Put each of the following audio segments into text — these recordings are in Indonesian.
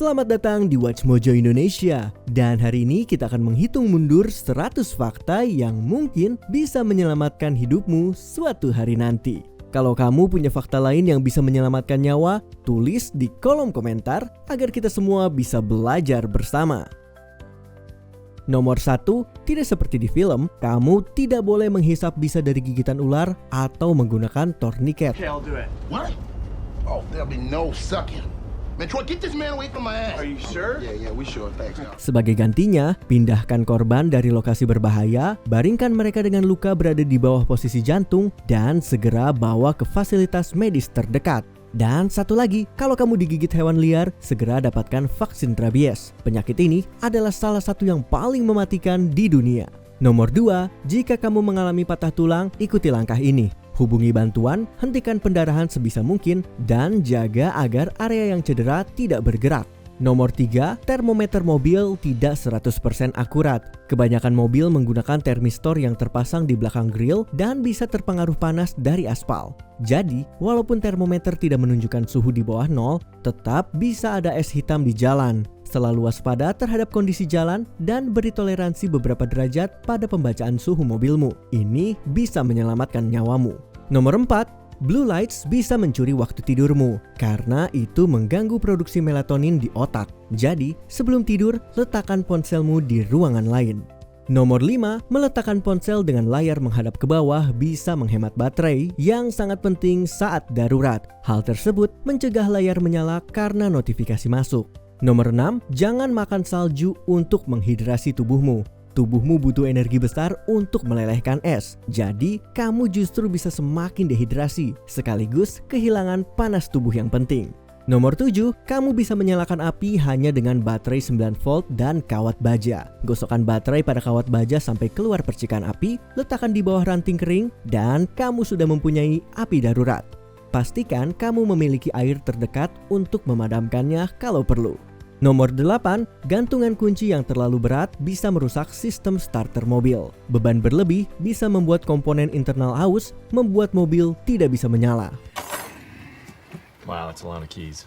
Selamat datang di Watch Mojo Indonesia. Dan hari ini kita akan menghitung mundur 100 fakta yang mungkin bisa menyelamatkan hidupmu suatu hari nanti. Kalau kamu punya fakta lain yang bisa menyelamatkan nyawa, tulis di kolom komentar agar kita semua bisa belajar bersama. Nomor 1, tidak seperti di film, kamu tidak boleh menghisap bisa dari gigitan ular atau menggunakan torniket. Okay, I'll do it. What? Oh, there'll be no sucking. Man, Troy, get this man away from my ass. Are you sure? Yeah, we sure. Thanks. Sebagai gantinya, pindahkan korban dari lokasi berbahaya, baringkan mereka dengan luka berada di bawah posisi jantung, dan segera bawa ke fasilitas medis terdekat. Dan satu lagi, kalau kamu digigit hewan liar, segera dapatkan vaksin rabies. Penyakit ini adalah salah satu yang paling mematikan di dunia. Nomor 2, jika kamu mengalami patah tulang, ikuti langkah ini. Hubungi bantuan, hentikan pendarahan sebisa mungkin, dan jaga agar area yang cedera tidak bergerak. Nomor 3, termometer mobil tidak 100% akurat. Kebanyakan mobil menggunakan termistor yang terpasang di belakang grill dan bisa terpengaruh panas dari aspal. Jadi, walaupun termometer tidak menunjukkan suhu di bawah 0, tetap bisa ada es hitam di jalan. Selalu waspada terhadap kondisi jalan dan beri toleransi beberapa derajat pada pembacaan suhu mobilmu. Ini bisa menyelamatkan nyawamu. Nomor 4, blue lights bisa mencuri waktu tidurmu karena itu mengganggu produksi melatonin di otak. Jadi, sebelum tidur, letakkan ponselmu di ruangan lain. Nomor 5, meletakkan ponsel dengan layar menghadap ke bawah bisa menghemat baterai yang sangat penting saat darurat. Hal tersebut mencegah layar menyala karena notifikasi masuk. Nomor 6, jangan makan salju untuk menghidrasi tubuhmu. Tubuhmu butuh energi besar untuk melelehkan es. Jadi, kamu justru bisa semakin dehidrasi, sekaligus kehilangan panas tubuh yang penting. Nomor 7, kamu bisa menyalakan api hanya dengan baterai 9 volt dan kawat baja. Gosokkan baterai pada kawat baja sampai keluar percikan api, letakkan di bawah ranting kering, dan kamu sudah mempunyai api darurat. Pastikan kamu memiliki air terdekat untuk memadamkannya kalau perlu. Nomor 8, gantungan kunci yang terlalu berat bisa merusak sistem starter mobil. Beban berlebih bisa membuat komponen internal aus, membuat mobil tidak bisa menyala. Wow, that's a lot of keys.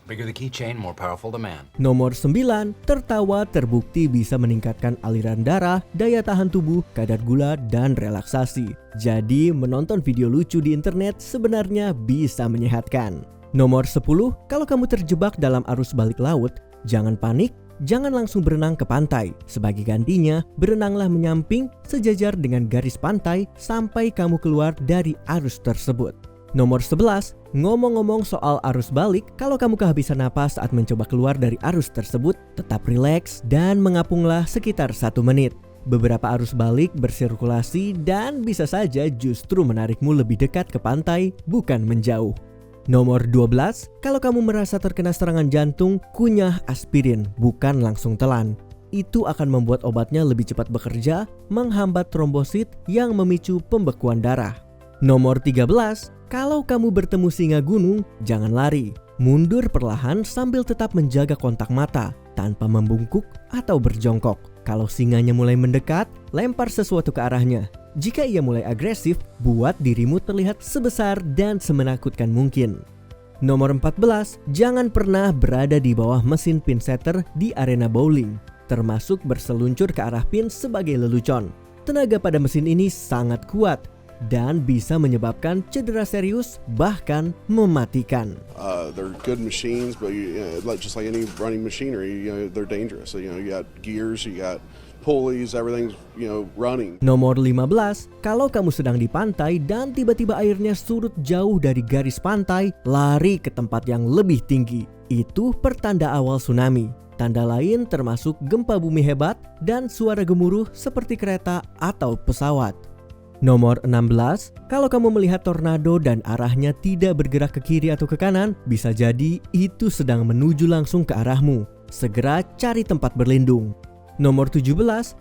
Bigger the keychain, more powerful the man. Nomor 9, tertawa terbukti bisa meningkatkan aliran darah, daya tahan tubuh, kadar gula, dan relaksasi. Jadi, menonton video lucu di internet sebenarnya bisa menyehatkan. Nomor 10, kalau kamu terjebak dalam arus balik laut, jangan panik, jangan langsung berenang ke pantai. Sebagai gantinya, berenanglah menyamping sejajar dengan garis pantai sampai kamu keluar dari arus tersebut. Nomor 11, ngomong-ngomong soal arus balik, kalau kamu kehabisan napas saat mencoba keluar dari arus tersebut, tetap rileks dan mengapunglah sekitar 1 menit. Beberapa arus balik bersirkulasi dan bisa saja justru menarikmu lebih dekat ke pantai, bukan menjauh. Nomor 12, kalau kamu merasa terkena serangan jantung, kunyah aspirin, bukan langsung telan. Itu akan membuat obatnya lebih cepat bekerja, menghambat trombosit yang memicu pembekuan darah. Nomor 13, kalau kamu bertemu singa gunung, jangan lari. Mundur perlahan sambil tetap menjaga kontak mata, tanpa membungkuk atau berjongkok. Kalau singanya mulai mendekat, lempar sesuatu ke arahnya. Jika ia mulai agresif, buat dirimu terlihat sebesar dan semenakutkan mungkin. Nomor 14, jangan pernah berada di bawah mesin pin setter di arena bowling, termasuk berseluncur ke arah pin sebagai lelucon. Tenaga pada mesin ini sangat kuat dan bisa menyebabkan cedera serius, bahkan mematikan. They're good machines, but just like any running machinery, they're dangerous. So, you got gears, you got pulleys, everything's running. Nomor 15, kalau kamu sedang di pantai dan tiba-tiba airnya surut jauh dari garis pantai, lari ke tempat yang lebih tinggi. Itu pertanda awal tsunami. Tanda lain termasuk gempa bumi hebat dan suara gemuruh seperti kereta atau pesawat. Nomor 16, kalau kamu melihat tornado dan arahnya tidak bergerak ke kiri atau ke kanan, bisa jadi itu sedang menuju langsung ke arahmu. Segera cari tempat berlindung. Nomor 17,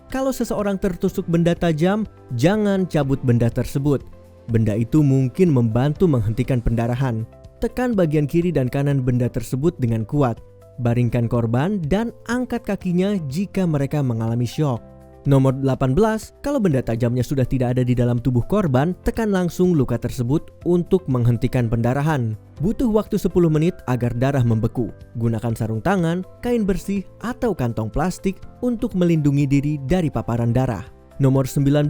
kalau seseorang tertusuk benda tajam, jangan cabut benda tersebut. Benda itu mungkin membantu menghentikan pendarahan. Tekan bagian kiri dan kanan benda tersebut dengan kuat. Baringkan korban dan angkat kakinya jika mereka mengalami syok. Nomor 18, kalau benda tajamnya sudah tidak ada di dalam tubuh korban, tekan langsung luka tersebut untuk menghentikan pendarahan. Butuh waktu 10 menit agar darah membeku. Gunakan sarung tangan, kain bersih, atau kantong plastik untuk melindungi diri dari paparan darah. Nomor 19,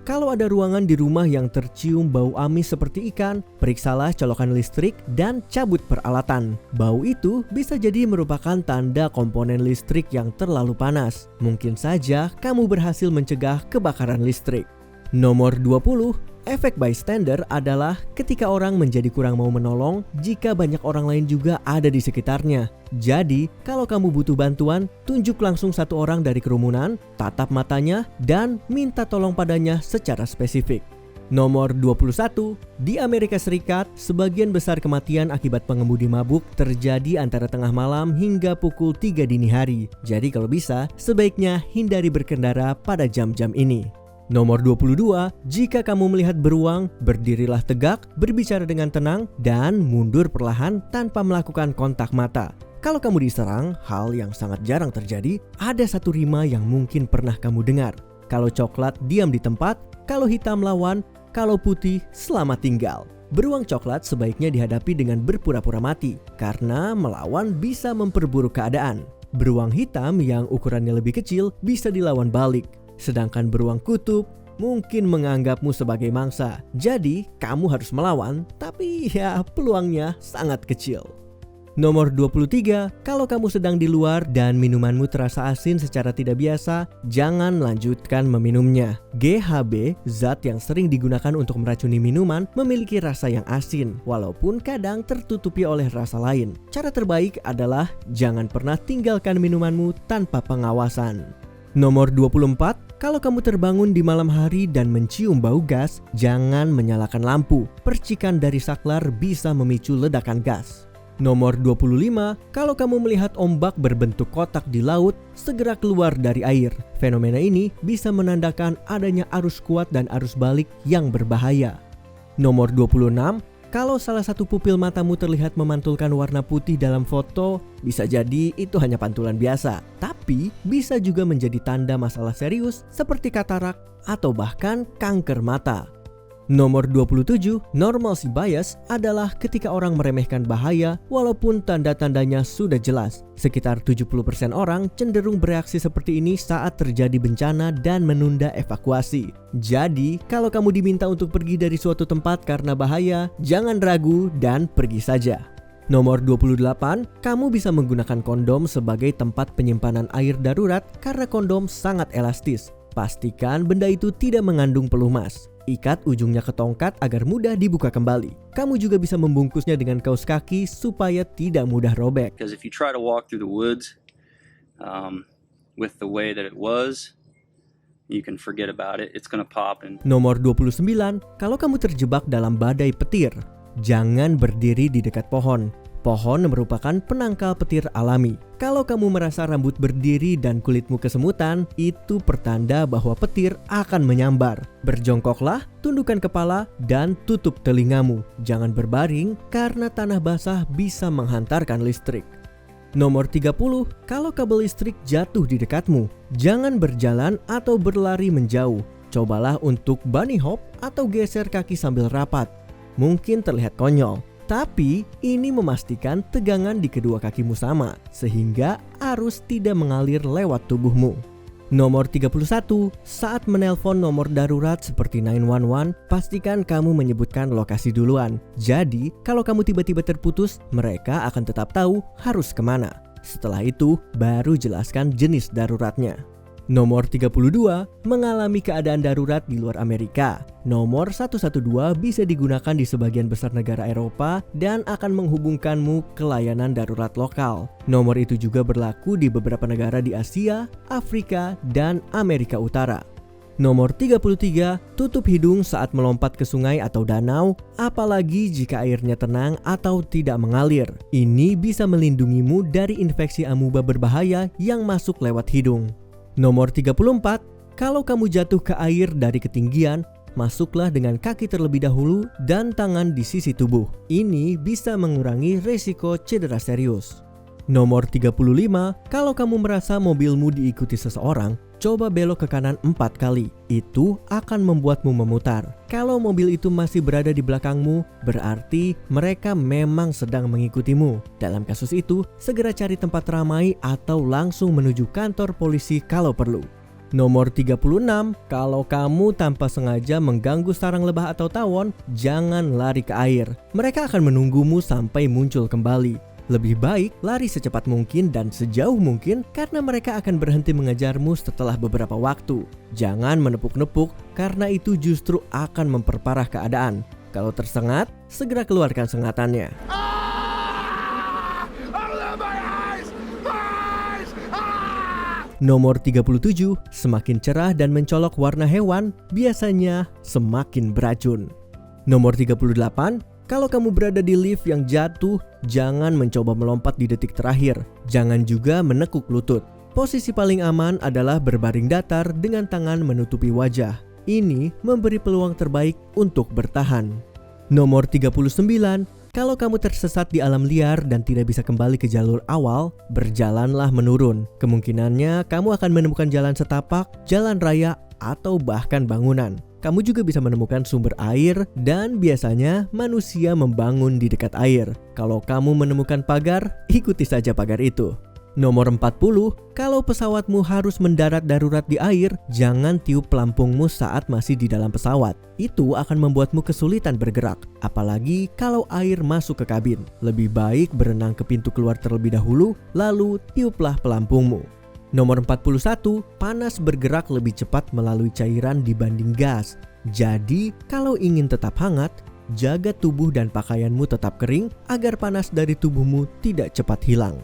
kalau ada ruangan di rumah yang tercium bau amis seperti ikan, periksalah colokan listrik dan cabut peralatan. Bau itu bisa jadi merupakan tanda komponen listrik yang terlalu panas. Mungkin saja kamu berhasil mencegah kebakaran listrik. Nomor 20, efek bystander adalah ketika orang menjadi kurang mau menolong jika banyak orang lain juga ada di sekitarnya. Jadi, kalau kamu butuh bantuan, tunjuk langsung satu orang dari kerumunan, tatap matanya, dan minta tolong padanya secara spesifik. Nomor 21, di Amerika Serikat, sebagian besar kematian akibat pengemudi mabuk terjadi antara tengah malam hingga pukul 3 dini hari. Jadi kalau bisa, sebaiknya hindari berkendara pada jam-jam ini. Nomor 22, jika kamu melihat beruang, berdirilah tegak, berbicara dengan tenang, dan mundur perlahan tanpa melakukan kontak mata. Kalau kamu diserang, hal yang sangat jarang terjadi, ada satu rima yang mungkin pernah kamu dengar. Kalau coklat, diam di tempat. Kalau hitam, lawan. Kalau putih, selamat tinggal. Beruang coklat sebaiknya dihadapi dengan berpura-pura mati, karena melawan bisa memperburuk keadaan. Beruang hitam yang ukurannya lebih kecil bisa dilawan balik. Sedangkan beruang kutub mungkin menganggapmu sebagai mangsa. Jadi, kamu harus melawan, tapi ya peluangnya sangat kecil. Nomor 23, kalau kamu sedang di luar dan minumanmu terasa asin secara tidak biasa, jangan lanjutkan meminumnya. GHB, zat yang sering digunakan untuk meracuni minuman, memiliki rasa yang asin, walaupun kadang tertutupi oleh rasa lain. Cara terbaik adalah jangan pernah tinggalkan minumanmu tanpa pengawasan. Nomor 24, kalau kamu terbangun di malam hari dan mencium bau gas, jangan menyalakan lampu. Percikan dari saklar bisa memicu ledakan gas. Nomor 25, kalau kamu melihat ombak berbentuk kotak di laut, segera keluar dari air. Fenomena ini bisa menandakan adanya arus kuat dan arus balik yang berbahaya. Nomor 26, kalau salah satu pupil matamu terlihat memantulkan warna putih dalam foto, bisa jadi itu hanya pantulan biasa. Tapi bisa juga menjadi tanda masalah serius seperti katarak atau bahkan kanker mata. Nomor 27, normalcy bias adalah ketika orang meremehkan bahaya walaupun tanda-tandanya sudah jelas. Sekitar 70% orang cenderung bereaksi seperti ini saat terjadi bencana dan menunda evakuasi. Jadi, kalau kamu diminta untuk pergi dari suatu tempat karena bahaya, jangan ragu dan pergi saja. Nomor 28, kamu bisa menggunakan kondom sebagai tempat penyimpanan air darurat karena kondom sangat elastis. Pastikan benda itu tidak mengandung pelumas. Ikat ujungnya ke tongkat agar mudah dibuka kembali. Kamu juga bisa membungkusnya dengan kaos kaki supaya tidak mudah robek. Because if you try to walk through the woods with the way that it was, you can forget about it. It's gonna pop. Nomor 29, kalau kamu terjebak dalam badai petir, jangan berdiri di dekat pohon. Pohon merupakan penangkal petir alami. Kalau kamu merasa rambut berdiri dan kulitmu kesemutan, itu pertanda bahwa petir akan menyambar. Berjongkoklah, tundukkan kepala, dan tutup telingamu. Jangan berbaring karena tanah basah bisa menghantarkan listrik. Nomor 30, kalau kabel listrik jatuh di dekatmu, jangan berjalan atau berlari menjauh. Cobalah untuk bunny hop atau geser kaki sambil rapat. Mungkin terlihat konyol, tapi ini memastikan tegangan di kedua kakimu sama, sehingga arus tidak mengalir lewat tubuhmu. Nomor 31, saat menelpon nomor darurat seperti 911, pastikan kamu menyebutkan lokasi duluan. Jadi, kalau kamu tiba-tiba terputus, mereka akan tetap tahu harus kemana. Setelah itu, baru jelaskan jenis daruratnya. Nomor 32, mengalami keadaan darurat di luar Amerika. Nomor 112 bisa digunakan di sebagian besar negara Eropa dan akan menghubungkanmu ke layanan darurat lokal. Nomor itu juga berlaku di beberapa negara di Asia, Afrika, dan Amerika Utara. Nomor 33, tutup hidung saat melompat ke sungai atau danau, apalagi jika airnya tenang atau tidak mengalir. Ini bisa melindungimu dari infeksi amuba berbahaya yang masuk lewat hidung. Nomor 34, kalau kamu jatuh ke air dari ketinggian, masuklah dengan kaki terlebih dahulu dan tangan di sisi tubuh. Ini bisa mengurangi resiko cedera serius. Nomor 35, kalau kamu merasa mobilmu diikuti seseorang, coba belok ke kanan 4 kali. Itu akan membuatmu memutar. Kalau mobil itu masih berada di belakangmu, berarti mereka memang sedang mengikutimu. Dalam kasus itu, segera cari tempat ramai atau langsung menuju kantor polisi kalau perlu. Nomor 36, kalau kamu tanpa sengaja mengganggu sarang lebah atau tawon, jangan lari ke air. Mereka akan menunggumu sampai muncul kembali. Lebih baik lari secepat mungkin dan sejauh mungkin karena mereka akan berhenti mengejarmu setelah beberapa waktu. Jangan menepuk-nepuk karena itu justru akan memperparah keadaan. Kalau tersengat, segera keluarkan sengatannya. Nomor 37, semakin cerah dan mencolok warna hewan, biasanya semakin beracun. Nomor 38, kalau kamu berada di lift yang jatuh, jangan mencoba melompat di detik terakhir. Jangan juga menekuk lutut. Posisi paling aman adalah berbaring datar dengan tangan menutupi wajah. Ini memberi peluang terbaik untuk bertahan. Nomor 39, kalau kamu tersesat di alam liar dan tidak bisa kembali ke jalur awal, berjalanlah menurun. Kemungkinannya kamu akan menemukan jalan setapak, jalan raya, atau bahkan bangunan. Kamu juga bisa menemukan sumber air dan biasanya manusia membangun di dekat air. Kalau kamu menemukan pagar, ikuti saja pagar itu. Nomor 40, kalau pesawatmu harus mendarat darurat di air, jangan tiup pelampungmu saat masih di dalam pesawat. Itu akan membuatmu kesulitan bergerak, apalagi kalau air masuk ke kabin. Lebih baik berenang ke pintu keluar terlebih dahulu, lalu tiuplah pelampungmu. Nomor 41, panas bergerak lebih cepat melalui cairan dibanding gas. Jadi, kalau ingin tetap hangat, jaga tubuh dan pakaianmu tetap kering agar panas dari tubuhmu tidak cepat hilang.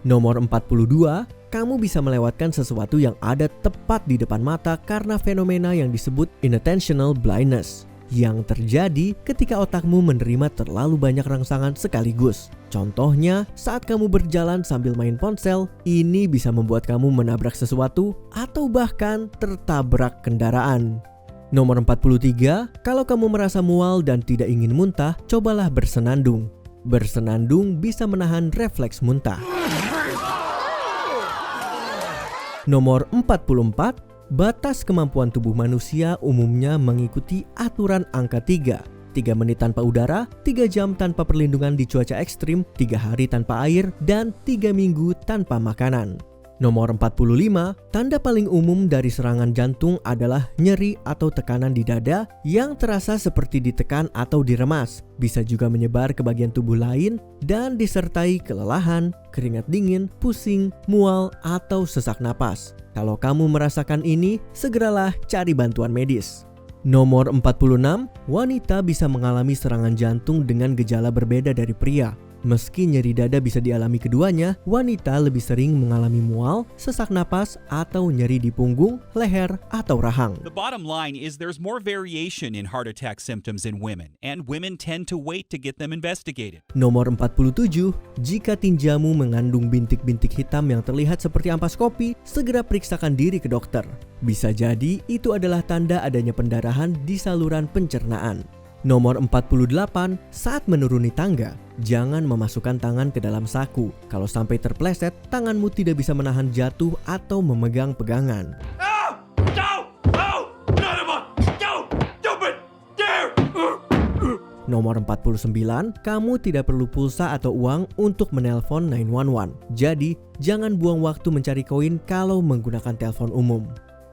Nomor 42, kamu bisa melewatkan sesuatu yang ada tepat di depan mata karena fenomena yang disebut inattentional blindness, yang terjadi ketika otakmu menerima terlalu banyak rangsangan sekaligus. Contohnya, saat kamu berjalan sambil main ponsel, ini bisa membuat kamu menabrak sesuatu atau bahkan tertabrak kendaraan. Nomor 43, kalau kamu merasa mual dan tidak ingin muntah, cobalah bersenandung. Bersenandung bisa menahan refleks muntah. Nomor 44, batas kemampuan tubuh manusia umumnya mengikuti aturan angka 3. 3 menit tanpa udara, 3 jam tanpa perlindungan di cuaca ekstrim, 3 hari tanpa air, dan 3 minggu tanpa makanan. Nomor 45, tanda paling umum dari serangan jantung adalah nyeri atau tekanan di dada yang terasa seperti ditekan atau diremas. Bisa juga menyebar ke bagian tubuh lain dan disertai kelelahan, keringat dingin, pusing, mual, atau sesak napas. Kalau kamu merasakan ini, segeralah cari bantuan medis. Nomor 46, wanita bisa mengalami serangan jantung dengan gejala berbeda dari pria. Meski nyeri dada bisa dialami keduanya, wanita lebih sering mengalami mual, sesak napas, atau nyeri di punggung, leher, atau rahang. The bottom line is there's more variation in heart attack symptoms in women, and women tend to wait to get them investigated. Nomor 47, jika tinjamu mengandung bintik-bintik hitam yang terlihat seperti ampas kopi, segera periksakan diri ke dokter. Bisa jadi itu adalah tanda adanya pendarahan di saluran pencernaan. Nomor 48, saat menuruni tangga, jangan memasukkan tangan ke dalam saku. Kalau sampai terpleset, tanganmu tidak bisa menahan jatuh atau memegang pegangan. Nomor 49, kamu tidak perlu pulsa atau uang untuk menelpon 911. Jadi, jangan buang waktu mencari koin kalau menggunakan telepon umum.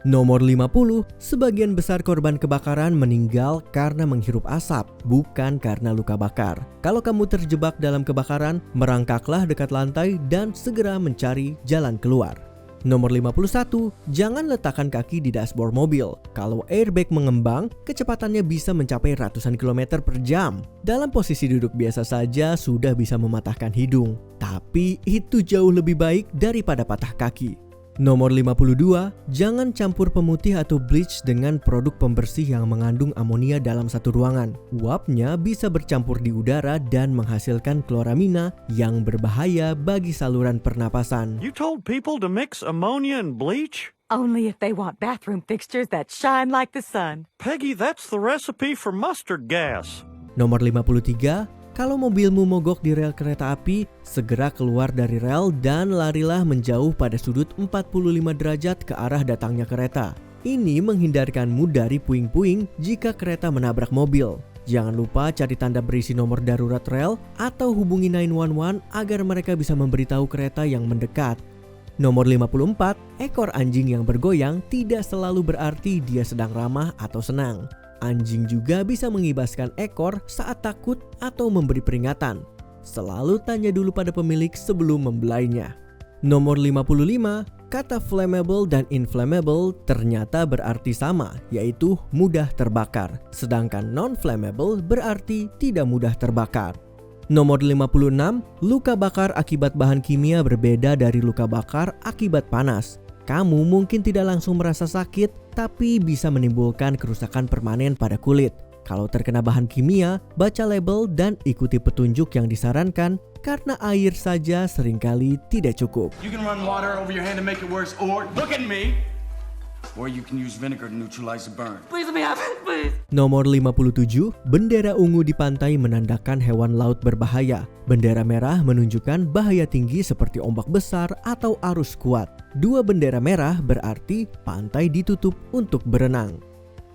Nomor 50, sebagian besar korban kebakaran meninggal karena menghirup asap, bukan karena luka bakar. Kalau kamu terjebak dalam kebakaran, merangkaklah dekat lantai dan segera mencari jalan keluar. Nomor 51, jangan letakkan kaki di dashboard mobil. Kalau airbag mengembang, kecepatannya bisa mencapai ratusan kilometer per jam. Dalam posisi duduk biasa saja sudah bisa mematahkan hidung. Tapi itu jauh lebih baik daripada patah kaki. Nomor 52, jangan campur pemutih atau bleach dengan produk pembersih yang mengandung amonia dalam satu ruangan. Uapnya bisa bercampur di udara dan menghasilkan kloramina yang berbahaya bagi saluran pernapasan. You told people to mix ammonia and bleach? Only if they want bathroom fixtures that shine like the sun. Peggy, that's the recipe for mustard gas. Nomor 53, Kalau mobilmu mogok di rel kereta api, segera keluar dari rel dan larilah menjauh pada sudut 45 derajat ke arah datangnya kereta. Ini menghindarkanmu dari puing-puing jika kereta menabrak mobil. Jangan lupa cari tanda berisi nomor darurat rel atau hubungi 911 agar mereka bisa memberitahu kereta yang mendekat. Nomor 54, ekor anjing yang bergoyang tidak selalu berarti dia sedang ramah atau senang. Anjing juga bisa mengibaskan ekor saat takut atau memberi peringatan. Selalu tanya dulu pada pemilik sebelum membelainya. Nomor 55, kata flammable dan inflammable ternyata berarti sama, yaitu mudah terbakar. Sedangkan non-flammable berarti tidak mudah terbakar. Nomor 56, luka bakar akibat bahan kimia berbeda dari luka bakar akibat panas. Kamu mungkin tidak langsung merasa sakit, tapi bisa menimbulkan kerusakan permanen pada kulit. Kalau terkena bahan kimia, baca label dan ikuti petunjuk yang disarankan, karena air saja seringkali tidak cukup. You can run water over your hand to make it worse, or look at me. Or you can use vinegar to neutralize the burn. Please let me have it, please. Nomor 57, bendera ungu di pantai menandakan hewan laut berbahaya. Bendera merah menunjukkan bahaya tinggi seperti ombak besar atau arus kuat. Dua bendera merah berarti pantai ditutup untuk berenang.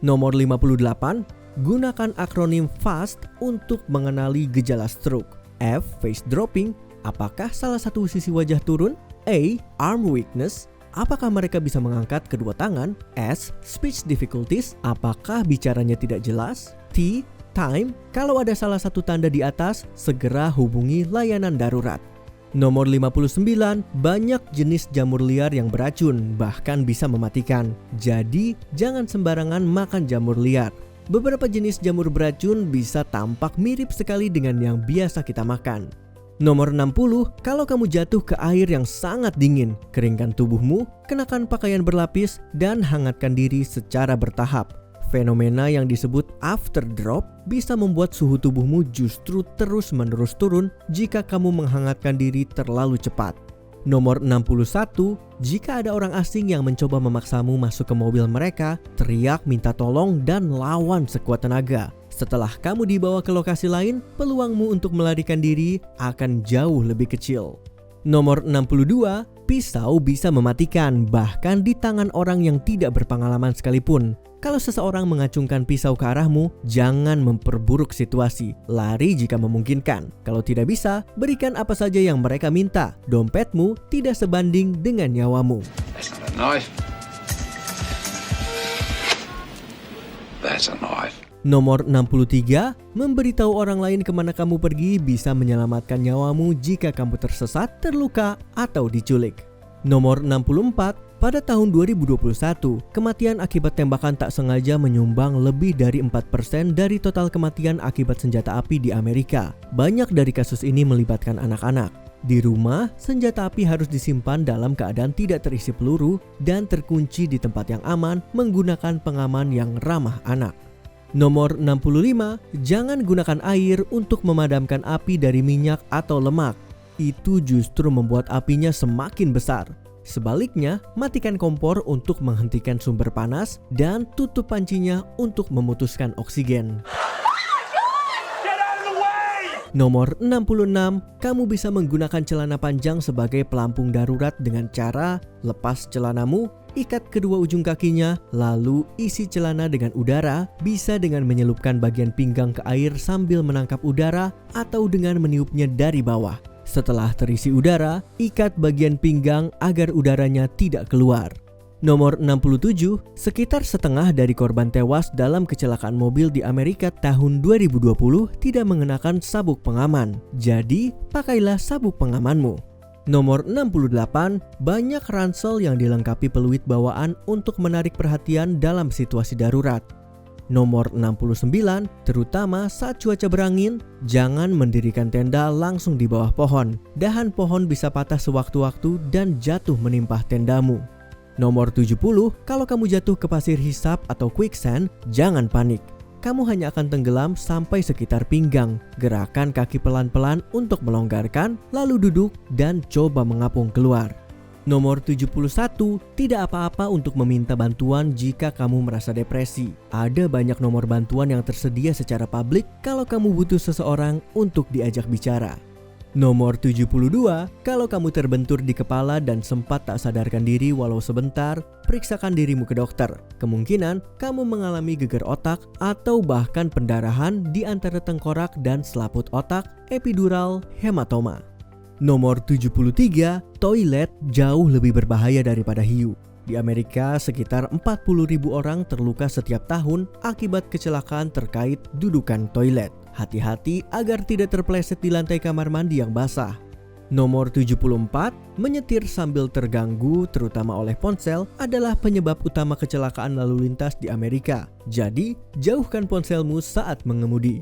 Nomor 58, gunakan akronim FAST untuk mengenali gejala stroke. F, face dropping, apakah salah satu sisi wajah turun? A, arm weakness, apakah mereka bisa mengangkat kedua tangan? S, speech difficulties, apakah bicaranya tidak jelas? T, time, kalau ada salah satu tanda di atas, segera hubungi layanan darurat. Nomor 59, banyak jenis jamur liar yang beracun, bahkan bisa mematikan. Jadi, jangan sembarangan makan jamur liar. Beberapa jenis jamur beracun bisa tampak mirip sekali dengan yang biasa kita makan. Nomor 60, kalau kamu jatuh ke air yang sangat dingin, keringkan tubuhmu, kenakan pakaian berlapis, dan hangatkan diri secara bertahap. Fenomena yang disebut after drop bisa membuat suhu tubuhmu justru terus-menerus turun jika kamu menghangatkan diri terlalu cepat. Nomor 61, jika ada orang asing yang mencoba memaksamu masuk ke mobil mereka, teriak minta tolong dan lawan sekuat tenaga. Setelah kamu dibawa ke lokasi lain, peluangmu untuk melarikan diri akan jauh lebih kecil. Nomor 62, pisau bisa mematikan bahkan di tangan orang yang tidak berpengalaman sekalipun. Kalau seseorang mengacungkan pisau ke arahmu, jangan memperburuk situasi. Lari jika memungkinkan. Kalau tidak bisa, berikan apa saja yang mereka minta. Dompetmu tidak sebanding dengan nyawamu. That's not a knife. That's a knife. Nomor 63, memberitahu orang lain kemana kamu pergi bisa menyelamatkan nyawamu jika kamu tersesat, terluka, atau diculik. Nomor 64, pada tahun 2021, kematian akibat tembakan tak sengaja menyumbang lebih dari 4% dari total kematian akibat senjata api di Amerika. Banyak dari kasus ini melibatkan anak-anak. Di rumah, senjata api harus disimpan dalam keadaan tidak terisi peluru dan terkunci di tempat yang aman menggunakan pengaman yang ramah anak. Nomor 65, jangan gunakan air untuk memadamkan api dari minyak atau lemak. Itu justru membuat apinya semakin besar. Sebaliknya, matikan kompor untuk menghentikan sumber panas dan tutup pancinya untuk memutuskan oksigen. Nomor 66, kamu bisa menggunakan celana panjang sebagai pelampung darurat dengan cara lepas celanamu, ikat kedua ujung kakinya, lalu isi celana dengan udara, bisa dengan menyelupkan bagian pinggang ke air sambil menangkap udara atau dengan meniupnya dari bawah. Setelah terisi udara, ikat bagian pinggang agar udaranya tidak keluar. Nomor 67, sekitar setengah dari korban tewas dalam kecelakaan mobil di Amerika tahun 2020 tidak mengenakan sabuk pengaman. Jadi, pakailah sabuk pengamanmu. Nomor 68, banyak ransel yang dilengkapi peluit bawaan untuk menarik perhatian dalam situasi darurat. Nomor 69, terutama saat cuaca berangin, jangan mendirikan tenda langsung di bawah pohon. Dahan pohon bisa patah sewaktu-waktu dan jatuh menimpa tendamu. Nomor 70, kalau kamu jatuh ke pasir hisap atau quicksand, jangan panik. Kamu hanya akan tenggelam sampai sekitar pinggang. Gerakan kaki pelan-pelan untuk melonggarkan, lalu duduk dan coba mengapung keluar. Nomor 71, tidak apa-apa untuk meminta bantuan jika kamu merasa depresi. Ada banyak nomor bantuan yang tersedia secara publik kalau kamu butuh seseorang untuk diajak bicara. Nomor 72, kalau kamu terbentur di kepala dan sempat tak sadarkan diri walau sebentar, periksakan dirimu ke dokter. Kemungkinan kamu mengalami gegar otak atau bahkan pendarahan di antara tengkorak dan selaput otak, epidural, hematoma. Nomor 73, toilet jauh lebih berbahaya daripada hiu. Di Amerika, sekitar 40.000 orang terluka setiap tahun akibat kecelakaan terkait dudukan toilet. Hati-hati agar tidak terpeleset di lantai kamar mandi yang basah. Nomor 74, menyetir sambil terganggu terutama oleh ponsel adalah penyebab utama kecelakaan lalu lintas di Amerika. Jadi, jauhkan ponselmu saat mengemudi.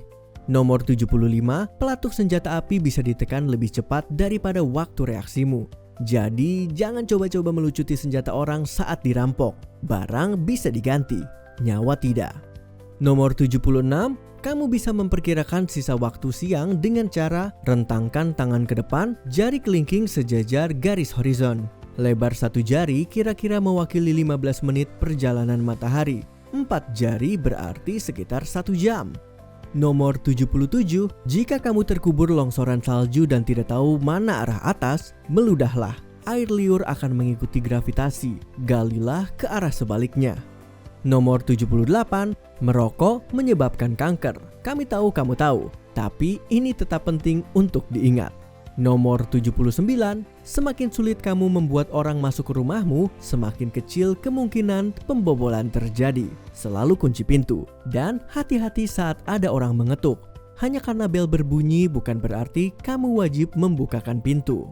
Nomor 75, pelatuk senjata api bisa ditekan lebih cepat daripada waktu reaksimu. Jadi, jangan coba-coba melucuti senjata orang saat dirampok. Barang bisa diganti, nyawa tidak. Nomor 76, kamu bisa memperkirakan sisa waktu siang dengan cara rentangkan tangan ke depan, jari kelingking sejajar garis horizon. Lebar satu jari kira-kira mewakili 15 menit perjalanan matahari. 4 jari berarti sekitar 1 jam. Nomor 77, jika kamu terkubur longsoran salju dan tidak tahu mana arah atas, meludahlah. Air liur akan mengikuti gravitasi, galilah ke arah sebaliknya. Nomor 78, merokok menyebabkan kanker. Kami tahu kamu tahu, tapi ini tetap penting untuk diingat. Nomor 79, semakin sulit kamu membuat orang masuk ke rumahmu, semakin kecil kemungkinan pembobolan terjadi. Selalu kunci pintu, dan hati-hati saat ada orang mengetuk. Hanya karena bel berbunyi bukan berarti kamu wajib membukakan pintu.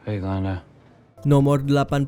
Hey, Glenda. Nomor 80,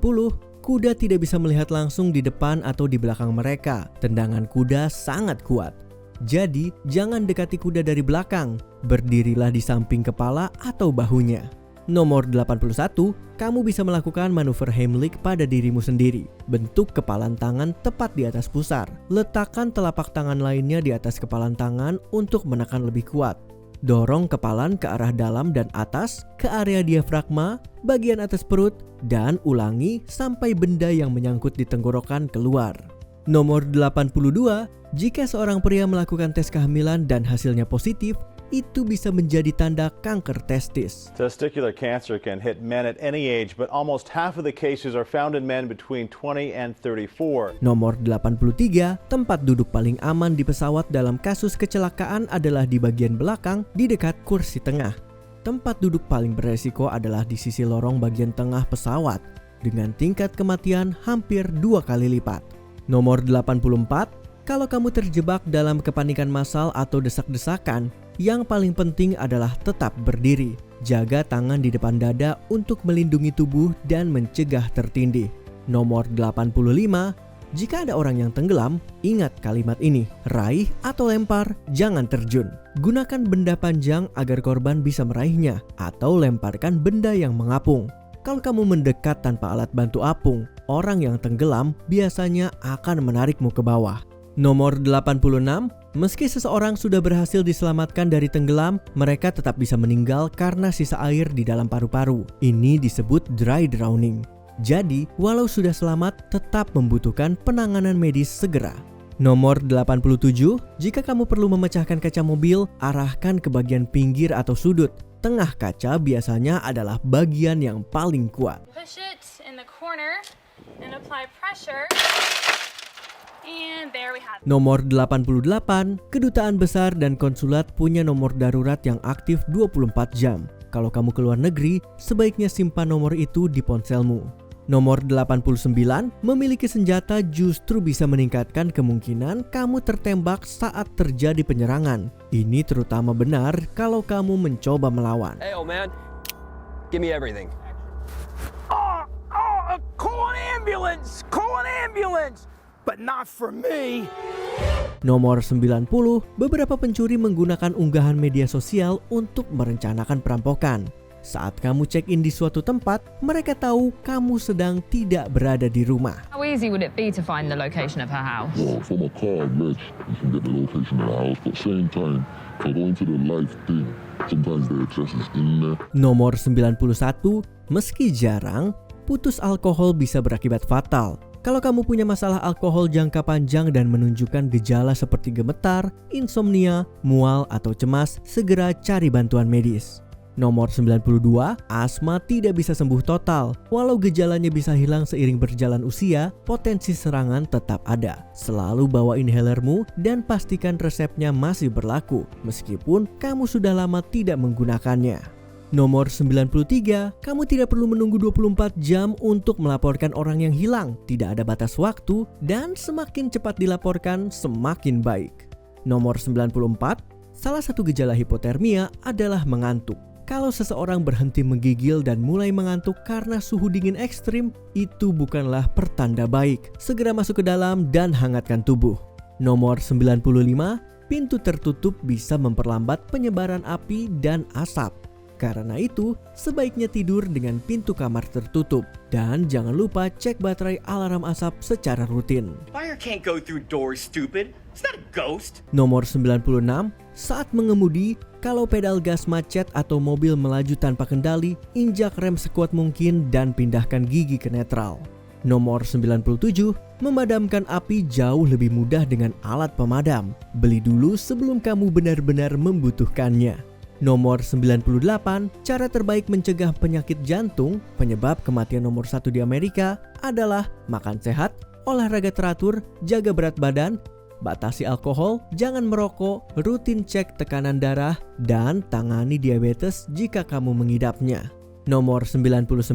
kuda tidak bisa melihat langsung di depan atau di belakang mereka. Tendangan kuda sangat kuat. Jadi, jangan dekati kuda dari belakang. Berdirilah di samping kepala atau bahunya. Nomor 81, kamu bisa melakukan manuver Heimlich pada dirimu sendiri. Bentuk kepalan tangan tepat di atas pusar. Letakkan telapak tangan lainnya di atas kepalan tangan untuk menekan lebih kuat. Dorong kepalan ke arah dalam dan atas, ke area diafragma, bagian atas perut, dan ulangi sampai benda yang menyangkut di tenggorokan keluar. Nomor 82, jika seorang pria melakukan tes kehamilan dan hasilnya positif, itu bisa menjadi tanda kanker testis. Testicular cancer can hit men at any age, but almost half of the cases are found in men between 20 and 34. Nomor 83, tempat duduk paling aman di pesawat dalam kasus kecelakaan adalah di bagian belakang di dekat kursi tengah. Tempat duduk paling beresiko adalah di sisi lorong bagian tengah pesawat, dengan tingkat kematian hampir 2 kali lipat. Nomor 84, kalau kamu terjebak dalam kepanikan massal atau desak-desakan, yang paling penting adalah tetap berdiri. Jaga tangan di depan dada untuk melindungi tubuh dan mencegah tertindih. Nomor 85, jika ada orang yang tenggelam, ingat kalimat ini. Raih atau lempar, jangan terjun. Gunakan benda panjang agar korban bisa meraihnya, atau lemparkan benda yang mengapung. Kalau kamu mendekat tanpa alat bantu apung, orang yang tenggelam biasanya akan menarikmu ke bawah. Nomor 86, meski seseorang sudah berhasil diselamatkan dari tenggelam, mereka tetap bisa meninggal karena sisa air di dalam paru-paru. Ini disebut dry drowning. Jadi, walau sudah selamat, tetap membutuhkan penanganan medis segera. Nomor 87, jika kamu perlu memecahkan kaca mobil, arahkan ke bagian pinggir atau sudut. Tengah kaca biasanya adalah bagian yang paling kuat. Push it in the corner and apply pressure. And there we have it. Nomor 88, kedutaan besar dan konsulat punya nomor darurat yang aktif 24 jam. Kalau kamu keluar negeri, sebaiknya simpan nomor itu di ponselmu. Nomor 89, memiliki senjata justru bisa meningkatkan kemungkinan kamu tertembak saat terjadi penyerangan. Ini terutama benar kalau kamu mencoba melawan. Hey old man, give me everything. Call an ambulance! Call an ambulance! But not for me. Nomor 90, beberapa pencuri menggunakan unggahan media sosial untuk merencanakan perampokan. Saat kamu check-in di suatu tempat, mereka tahu kamu sedang tidak berada di rumah. How easy would it be to find the location of her house? Well, from a car, yes, you can get the location of the house, but same time, Nomor 91, meski jarang, putus alkohol bisa berakibat fatal. Kalau kamu punya masalah alkohol jangka panjang dan menunjukkan gejala seperti gemetar, insomnia, mual, atau cemas, segera cari bantuan medis. Nomor 92, asma tidak bisa sembuh total. Walau gejalanya bisa hilang seiring berjalan usia, potensi serangan tetap ada. Selalu bawa inhalermu dan pastikan resepnya masih berlaku, meskipun kamu sudah lama tidak menggunakannya. Nomor 93, kamu tidak perlu menunggu 24 jam untuk melaporkan orang yang hilang. Tidak ada batas waktu dan semakin cepat dilaporkan semakin baik. Nomor 94, salah satu gejala hipotermia adalah mengantuk. Kalau seseorang berhenti menggigil dan mulai mengantuk karena suhu dingin ekstrim, itu bukanlah pertanda baik. Segera masuk ke dalam dan hangatkan tubuh. Nomor 95, pintu tertutup bisa memperlambat penyebaran api dan asap. Karena itu, sebaiknya tidur dengan pintu kamar tertutup. Dan jangan lupa cek baterai alarm asap secara rutin. Fire can't go through doors, stupid. It's not a ghost. Nomor 96, saat mengemudi, kalau pedal gas macet atau mobil melaju tanpa kendali, injak rem sekuat mungkin dan pindahkan gigi ke netral. Nomor 97, memadamkan api jauh lebih mudah dengan alat pemadam. Beli dulu sebelum kamu benar-benar membutuhkannya. Nomor 98, cara terbaik mencegah penyakit jantung, penyebab kematian nomor 1 di Amerika adalah makan sehat, olahraga teratur, jaga berat badan, batasi alkohol, jangan merokok, rutin cek tekanan darah, dan tangani diabetes jika kamu mengidapnya. Nomor 99,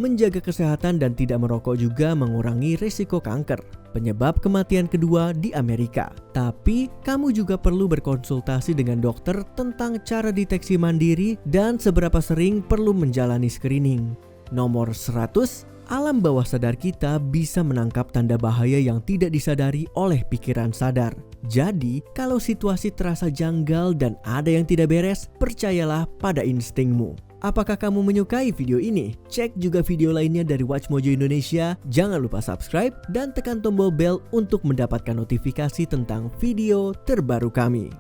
menjaga kesehatan dan tidak merokok juga mengurangi risiko kanker, penyebab kematian kedua di Amerika. Tapi, kamu juga perlu berkonsultasi dengan dokter tentang cara deteksi mandiri dan seberapa sering perlu menjalani screening. Nomor 100, alam bawah sadar kita bisa menangkap tanda bahaya yang tidak disadari oleh pikiran sadar. Jadi, kalau situasi terasa janggal dan ada yang tidak beres, percayalah pada instingmu. Apakah kamu menyukai video ini? Cek juga video lainnya dari Watch Mojo Indonesia. Jangan lupa subscribe dan tekan tombol bel untuk mendapatkan notifikasi tentang video terbaru kami.